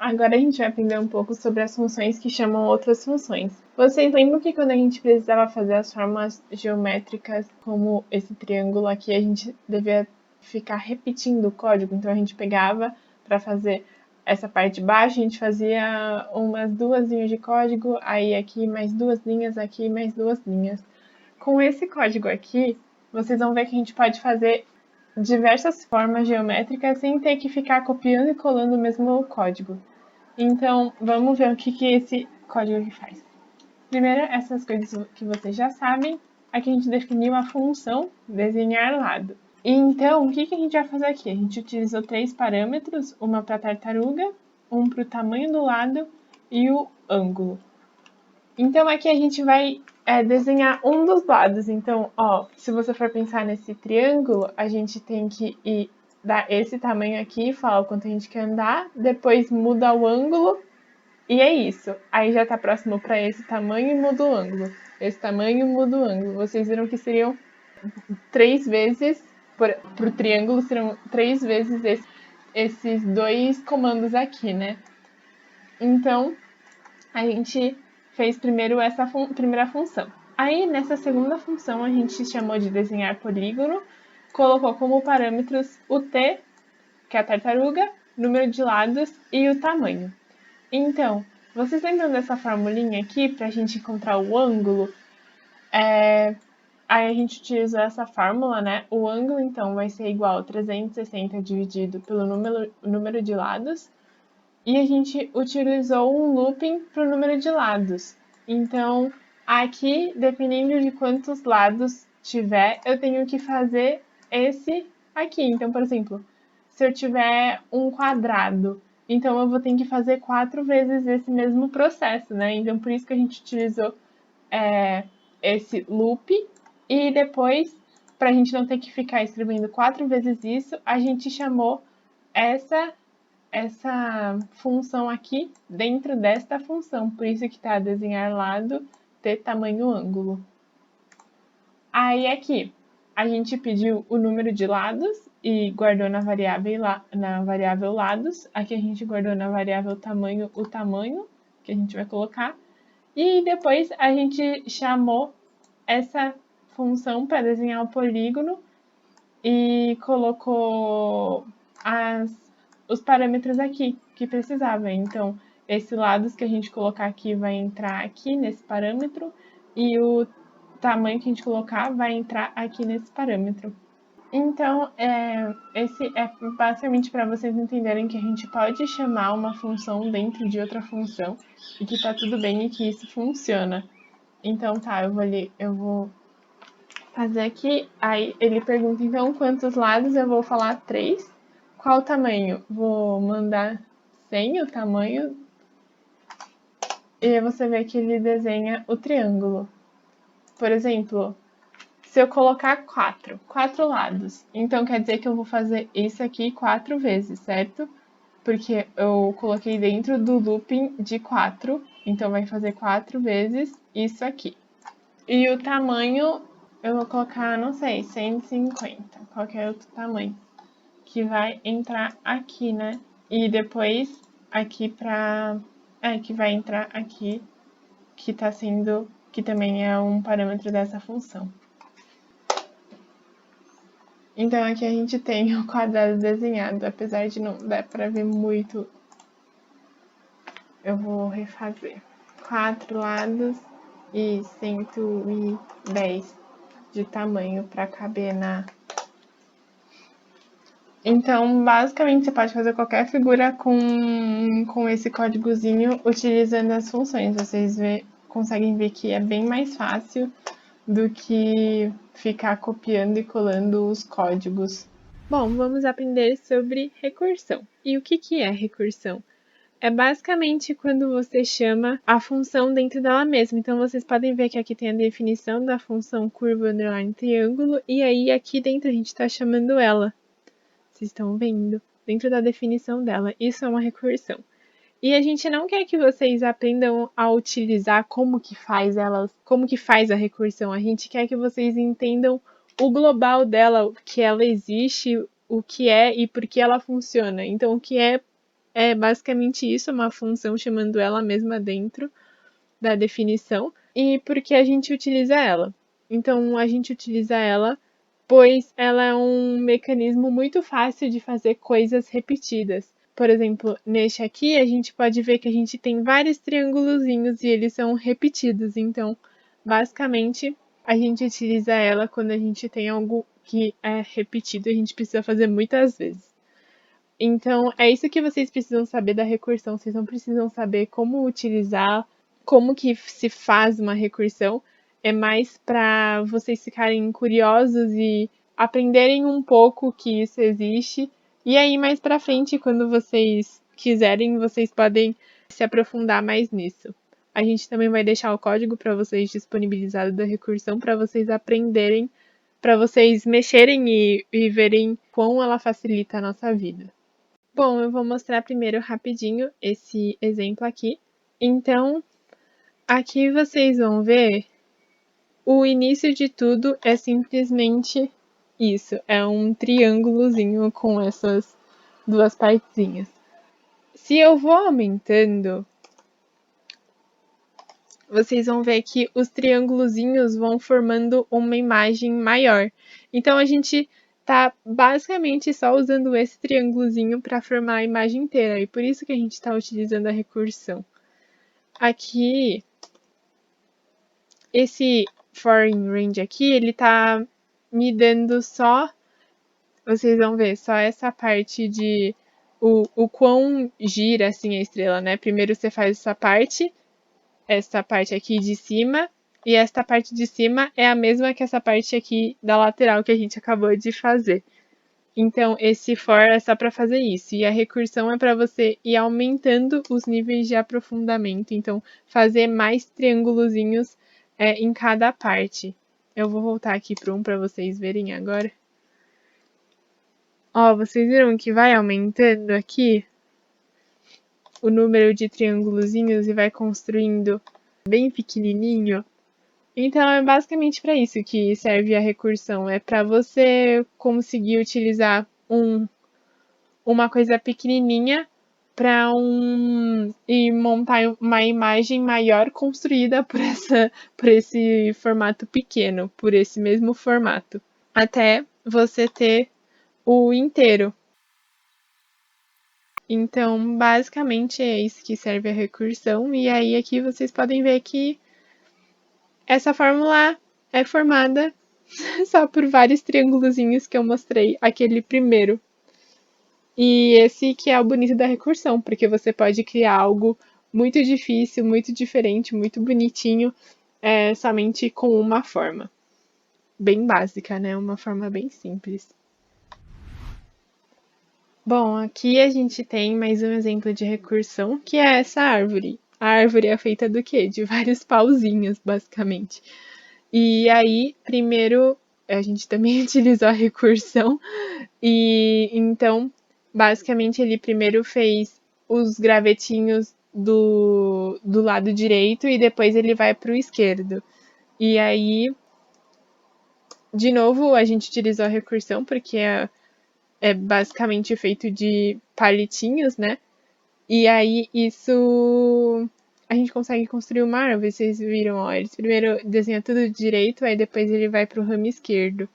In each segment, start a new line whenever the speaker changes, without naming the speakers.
agora a gente vai aprender um pouco sobre as funções que chamam outras funções. Vocês lembram que quando a gente precisava fazer as formas geométricas, como esse triângulo aqui, a gente devia ficar repetindo o código? Então a gente pegava para fazer essa parte de baixo, a gente fazia umas 2 linhas de código, aí aqui mais 2 linhas, aqui mais 2 linhas. Com esse código aqui, vocês vão ver que a gente pode fazer diversas formas geométricas sem ter que ficar copiando e colando o mesmo código. Então, vamos ver o que esse código aqui faz. Primeiro, essas coisas que vocês já sabem, aqui a gente definiu a função desenhar lado. Então, o que a gente vai fazer aqui? A gente utilizou 3 parâmetros, uma para a tartaruga, um para o tamanho do lado e o ângulo. Então, aqui a gente vai desenhar um dos lados. Então, ó, se você for pensar nesse triângulo, a gente tem que dar esse tamanho aqui, falar o quanto a gente quer andar, depois muda o ângulo, e é isso. Aí já tá próximo para esse tamanho e muda o ângulo. Esse tamanho muda o ângulo. Vocês viram que seriam 3 vezes, pro triângulo, seriam 3 vezes esses 2 comandos aqui, né? Então, a gente fez primeiro essa primeira função. Aí, nessa segunda função, a gente chamou de desenhar polígono, colocou como parâmetros o t, que é a tartaruga, número de lados e o tamanho. Então, vocês lembram dessa formulinha aqui para a gente encontrar o ângulo? Aí a gente utilizou essa fórmula, né? O ângulo, então, vai ser igual a 360 dividido pelo número de lados. E a gente utilizou um looping para o número de lados. Então, aqui, dependendo de quantos lados tiver, eu tenho que fazer esse aqui. Então, por exemplo, se eu tiver um quadrado, então eu vou ter que fazer 4 vezes esse mesmo processo, né? Então, por isso que a gente utilizou esse loop. E depois, para a gente não ter que ficar escrevendo 4 vezes isso, a gente chamou essa função aqui dentro desta função. Por isso que está desenhar lado, ter tamanho ângulo. Aí aqui, a gente pediu o número de lados e guardou na variável lados. Aqui a gente guardou na variável tamanho o tamanho que a gente vai colocar. E depois a gente chamou essa função para desenhar o polígono e colocou os parâmetros aqui que precisava. Então, esse lados que a gente colocar aqui vai entrar aqui nesse parâmetro e o tamanho que a gente colocar vai entrar aqui nesse parâmetro. Então, esse é basicamente para vocês entenderem que a gente pode chamar uma função dentro de outra função e que tá tudo bem e que isso funciona. Então, tá, eu vou fazer aqui. Aí ele pergunta, então, quantos lados? Eu vou falar 3. Qual o tamanho? Vou mandar 100 o tamanho. E aí você vê que ele desenha o triângulo. Por exemplo, se eu colocar 4 lados, então quer dizer que eu vou fazer isso aqui 4 vezes, certo? Porque eu coloquei dentro do looping de 4, então vai fazer 4 vezes isso aqui. E o tamanho, eu vou colocar, não sei, 150, qualquer outro tamanho, que vai entrar aqui, né? E depois aqui que vai entrar aqui, que tá sendo, que também é um parâmetro dessa função. Então aqui a gente tem o quadrado desenhado, apesar de não dar pra ver muito. Eu vou refazer. 4 lados e 110 de tamanho para caber na... Então, basicamente, você pode fazer qualquer figura com esse códigozinho utilizando as funções. Vocês conseguem ver que é bem mais fácil do que ficar copiando e colando os códigos. Bom, vamos aprender sobre recursão. E o que é recursão? É basicamente quando você chama a função dentro dela mesma. Então, vocês podem ver que aqui tem a definição da função curva underline triângulo, e aí aqui dentro a gente está chamando ela. Vocês estão vendo? Dentro da definição dela. Isso é uma recursão. E a gente não quer que vocês aprendam a utilizar como que faz a recursão. A gente quer que vocês entendam o global dela, que ela existe, o que é e por que ela funciona. Então, o que é é basicamente isso, uma função chamando ela mesma dentro da definição. E por que a gente utiliza ela? Então, a gente utiliza ela pois ela é um mecanismo muito fácil de fazer coisas repetidas. Por exemplo, neste aqui, a gente pode ver que a gente tem vários triângulozinhos e eles são repetidos. Então, basicamente, a gente utiliza ela quando a gente tem algo que é repetido e a gente precisa fazer muitas vezes. Então, é isso que vocês precisam saber da recursão. Vocês não precisam saber como utilizar, como que se faz uma recursão. É mais para vocês ficarem curiosos e aprenderem um pouco que isso existe. E aí, mais para frente, quando vocês quiserem, vocês podem se aprofundar mais nisso. A gente também vai deixar o código para vocês disponibilizado da recursão para vocês aprenderem, para vocês mexerem e verem quão ela facilita a nossa vida. Bom, eu vou mostrar primeiro rapidinho esse exemplo aqui. Então, aqui vocês vão ver o início de tudo é simplesmente isso, é um triângulozinho com essas duas partezinhas. Se eu vou aumentando, vocês vão ver que os triângulozinhos vão formando uma imagem maior. Então, a gente tá basicamente só usando esse triângulozinho para formar a imagem inteira, e por isso que a gente está utilizando a recursão. Aqui, esse for in range aqui, ele tá me dando só, vocês vão ver, só essa parte de o quão gira assim a estrela, né? Primeiro você faz essa parte aqui de cima, e esta parte de cima é a mesma que essa parte aqui da lateral que a gente acabou de fazer. Então, esse for é só para fazer isso. E a recursão é para você ir aumentando os níveis de aprofundamento. Então, fazer mais triângulozinhos em cada parte. Eu vou voltar aqui para um para vocês verem agora. Ó, vocês viram que vai aumentando aqui o número de triângulozinhos e vai construindo bem pequenininho? Então, é basicamente para isso que serve a recursão. É para você conseguir utilizar uma coisa pequenininha para e montar uma imagem maior construída por esse formato pequeno, por esse mesmo formato, até você ter o inteiro. Então, basicamente é isso que serve a recursão, e aí aqui vocês podem ver que essa fórmula é formada só por vários triângulozinhos que eu mostrei, aquele primeiro. E esse que é o bonito da recursão, porque você pode criar algo muito difícil, muito diferente, muito bonitinho, somente com uma forma. Bem básica, né? Uma forma bem simples. Bom, aqui a gente tem mais um exemplo de recursão, que é essa árvore. A árvore é feita do quê? De vários pauzinhos, basicamente. E aí, primeiro, a gente também utilizou a recursão, e então, basicamente, ele primeiro fez os gravetinhos do lado direito e depois ele vai para o esquerdo. E aí, de novo, a gente utilizou a recursão porque é basicamente feito de palitinhos, né? E aí, isso a gente consegue construir uma árvore, vocês viram, ó, eles primeiro desenham tudo direito, aí depois ele vai para o ramo esquerdo.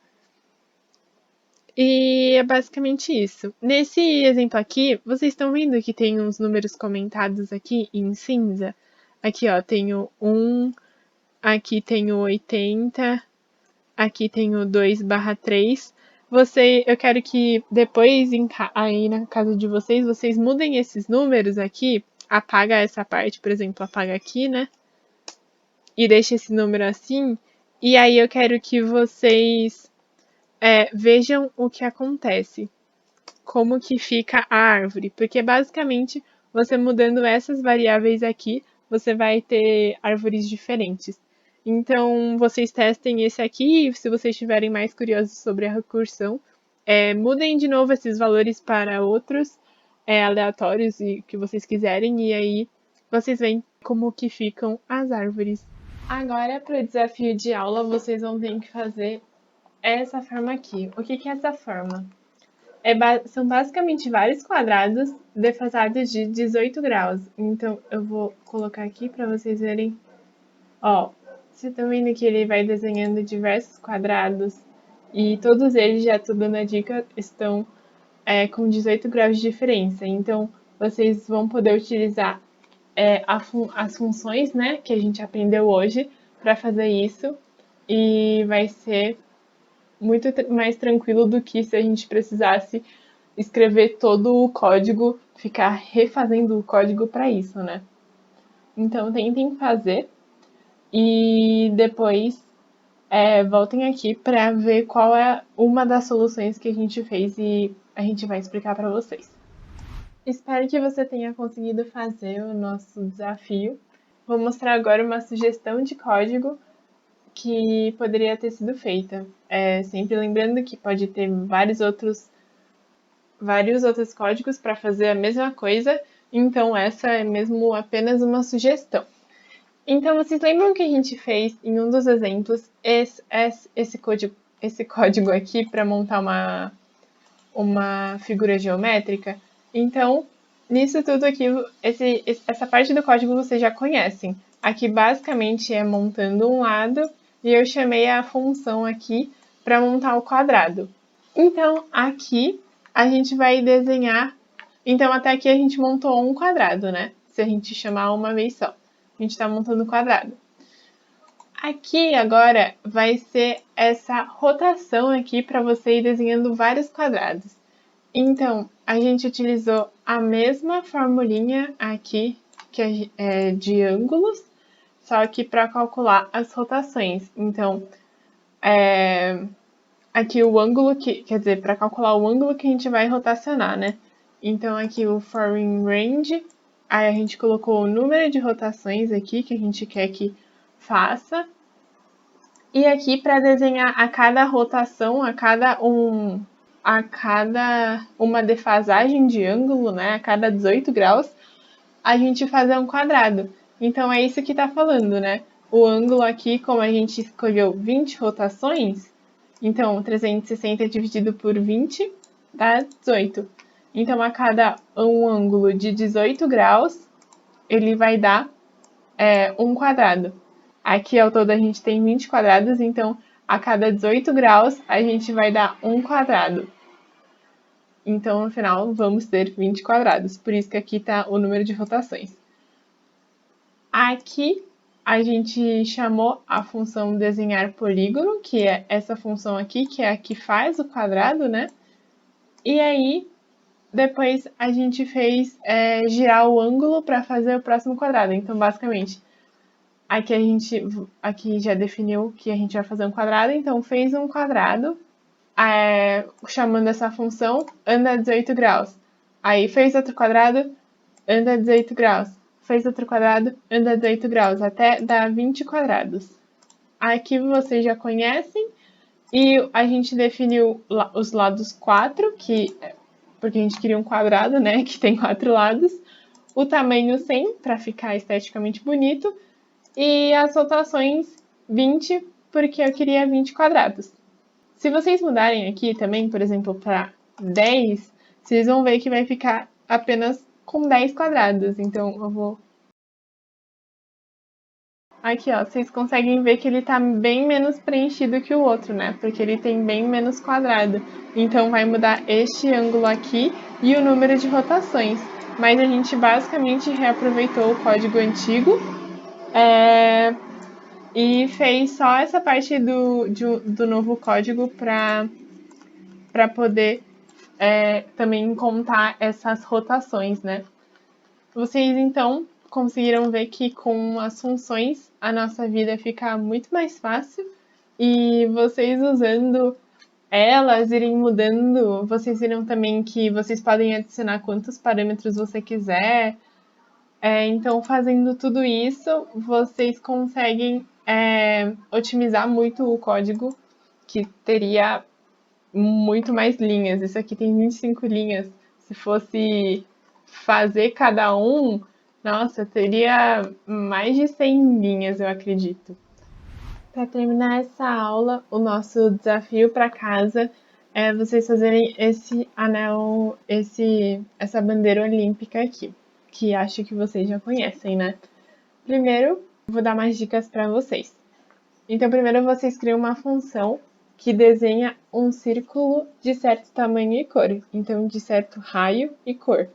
E é basicamente isso. Nesse exemplo aqui, vocês estão vendo que tem uns números comentados aqui em cinza? Aqui, ó, tem o 1, aqui tem o 80, aqui tem o 2/3. Eu quero que depois, aí na casa de vocês, vocês mudem esses números aqui, apaga essa parte, por exemplo, apaga aqui, né? E deixa esse número assim. E aí eu quero que vocês vejam o que acontece. Como que fica a árvore, porque basicamente você mudando essas variáveis aqui, você vai ter árvores diferentes. Então, vocês testem esse aqui e se vocês estiverem mais curiosos sobre a recursão, mudem de novo esses valores para outros aleatórios e que vocês quiserem, e aí vocês veem como que ficam as árvores. Agora, para o desafio de aula, vocês vão ter que fazer essa forma aqui. O que é essa forma? São basicamente vários quadrados defasados de 18 graus. Então, eu vou colocar aqui para vocês verem. Ó, vocês estão vendo que ele vai desenhando diversos quadrados e todos eles, já tô dando a dica, estão com 18 graus de diferença. Então, vocês vão poder utilizar as funções, né, que a gente aprendeu hoje para fazer isso e vai ser muito mais tranquilo do que se a gente precisasse escrever todo o código, ficar refazendo o código para isso, né? Então, tentem fazer e depois voltem aqui para ver qual é uma das soluções que a gente fez e a gente vai explicar para vocês. Espero que você tenha conseguido fazer o nosso desafio. Vou mostrar agora uma sugestão de código que poderia ter sido feita. Sempre lembrando que pode ter vários outros códigos para fazer a mesma coisa, então essa é mesmo apenas uma sugestão. Então, vocês lembram que a gente fez em um dos exemplos esse código aqui para montar uma figura geométrica? Então, nisso tudo aqui, essa parte do código vocês já conhecem. Aqui basicamente é montando um lado e eu chamei a função aqui para montar o quadrado. Então, aqui a gente vai desenhar. Então, até aqui a gente montou um quadrado, né? Se a gente chamar uma vez só. A gente está montando um quadrado. Aqui agora vai ser essa rotação aqui para você ir desenhando vários quadrados. Então, a gente utilizou a mesma formulinha aqui, que é de ângulos, só que para calcular as rotações. Então, aqui o ângulo quer dizer, para calcular o ângulo que a gente vai rotacionar, né? Então, aqui o foreign range, aí a gente colocou o número de rotações aqui que a gente quer que faça. E aqui para desenhar a cada rotação, a cada uma defasagem de ângulo, né? A cada 18 graus, a gente fazer um quadrado. Então é isso que está falando, né? O ângulo aqui, como a gente escolheu 20 rotações, então 360 dividido por 20 dá 18. Então a cada um ângulo de 18 graus, ele vai dar um quadrado. Aqui ao todo a gente tem 20 quadrados, então a cada 18 graus a gente vai dar um quadrado. Então no final vamos ter 20 quadrados, por isso que aqui está o número de rotações. Aqui a gente chamou a função desenhar polígono, que é essa função aqui, que é a que faz o quadrado, né? E aí, depois a gente fez girar o ângulo para fazer o próximo quadrado. Então, basicamente, aqui já definiu que a gente vai fazer um quadrado, então fez um quadrado, chamando essa função anda 18 graus. Aí fez outro quadrado, anda 18 graus. Fez outro quadrado, anda 18 graus, até dar 20 quadrados. Aqui vocês já conhecem, e a gente definiu os lados 4, porque a gente queria um quadrado, né, que tem 4 lados. O tamanho 100, para ficar esteticamente bonito. E as rotações 20, porque eu queria 20 quadrados. Se vocês mudarem aqui também, por exemplo, para 10, vocês vão ver que vai ficar apenas com 10 quadrados. Então, eu vou... Aqui, ó, vocês conseguem ver que ele tá bem menos preenchido que o outro, né? Porque ele tem bem menos quadrado. Então, vai mudar este ângulo aqui e o número de rotações. Mas a gente basicamente reaproveitou o código antigo e fez só essa parte do novo código para poder também contar essas rotações, né? Vocês, então, conseguiram ver que com as funções a nossa vida fica muito mais fácil e vocês usando elas, irem mudando, vocês viram também que vocês podem adicionar quantos parâmetros você quiser. Então, fazendo tudo isso, vocês conseguem otimizar muito o código, que teria muito mais linhas. Isso aqui tem 25 linhas. Se fosse fazer cada um, nossa, teria mais de 100 linhas, eu acredito. Para terminar essa aula, o nosso desafio para casa é vocês fazerem esse anel, essa bandeira olímpica aqui, que acho que vocês já conhecem, né? Primeiro, vou dar mais dicas para vocês. Então, primeiro vocês criam uma função que desenha um círculo de certo tamanho e cor, então de certo raio e cor.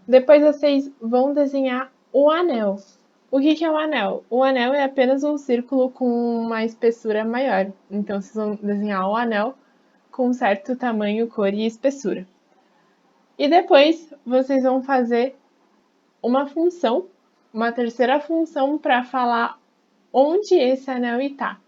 Depois vocês vão desenhar o anel. O que é o anel? O anel é apenas um círculo com uma espessura maior. Então vocês vão desenhar o anel com certo tamanho, cor e espessura. E depois vocês vão fazer uma função, uma terceira função para falar onde esse anel está.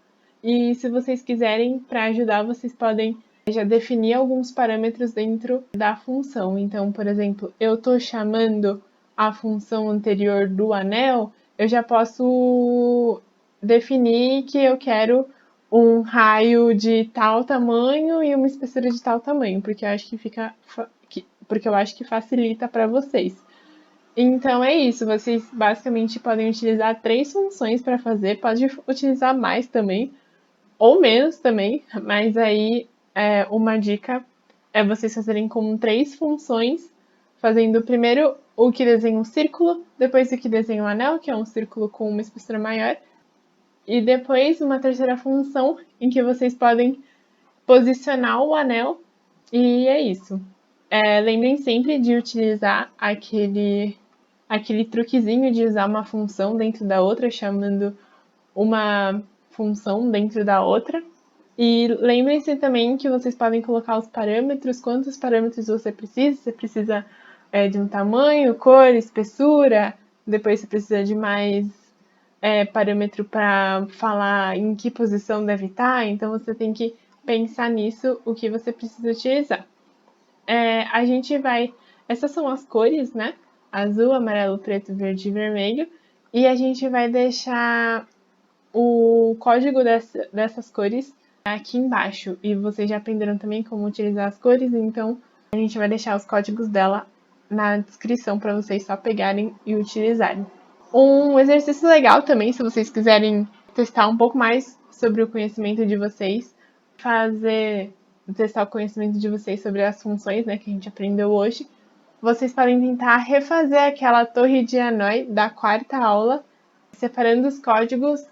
E se vocês quiserem, para ajudar, vocês podem já definir alguns parâmetros dentro da função. Então, por exemplo, eu estou chamando a função anterior do anel, eu já posso definir que eu quero um raio de tal tamanho e uma espessura de tal tamanho, porque eu acho que facilita para vocês. Então é isso, vocês basicamente podem utilizar 3 funções para fazer, pode utilizar mais também, ou menos também, mas aí uma dica é vocês fazerem com 3 funções, fazendo primeiro o que desenha um círculo, depois o que desenha um anel, que é um círculo com uma espessura maior, e depois uma terceira função em que vocês podem posicionar o anel, e é isso. Lembrem sempre de utilizar aquele truquezinho de usar uma função dentro da outra, chamando uma função dentro da outra. E lembrem-se também que vocês podem colocar os parâmetros, quantos parâmetros você precisa. Você precisa de um tamanho, cor, espessura, depois você precisa de mais parâmetro para falar em que posição deve estar, então você tem que pensar nisso, o que você precisa utilizar. A gente vai... Essas são as cores, né? Azul, amarelo, preto, verde e vermelho. E a gente vai deixar o código dessas cores aqui embaixo. E vocês já aprenderam também como utilizar as cores, então a gente vai deixar os códigos dela na descrição para vocês só pegarem e utilizarem. Um exercício legal também, se vocês quiserem testar um pouco mais sobre o conhecimento de vocês, testar o conhecimento de vocês sobre as funções, né, que a gente aprendeu hoje. Vocês podem tentar refazer aquela torre de Hanoi da 4ª aula, separando os códigos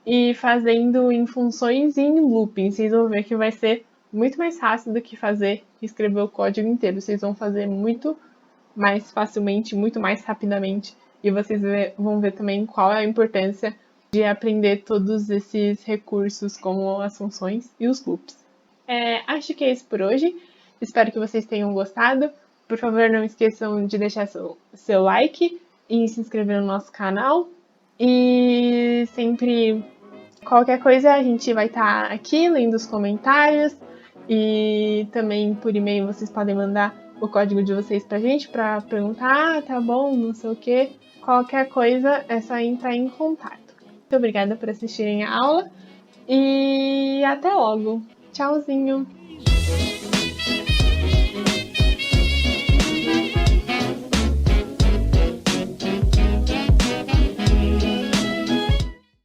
e fazendo em funções e em looping. Vocês vão ver que vai ser muito mais fácil do que escrever o código inteiro. Vocês vão fazer muito mais facilmente, muito mais rapidamente. E vocês vão ver também qual é a importância de aprender todos esses recursos, como as funções e os loops. Acho que é isso por hoje. Espero que vocês tenham gostado. Por favor, não esqueçam de deixar seu like e se inscrever no nosso canal. E sempre, qualquer coisa, a gente vai estar aqui lendo os comentários. E também por e-mail vocês podem mandar o código de vocês pra gente pra perguntar, tá bom, não sei o que. Qualquer coisa é só entrar em contato. Muito obrigada por assistirem a aula e até logo. Tchauzinho!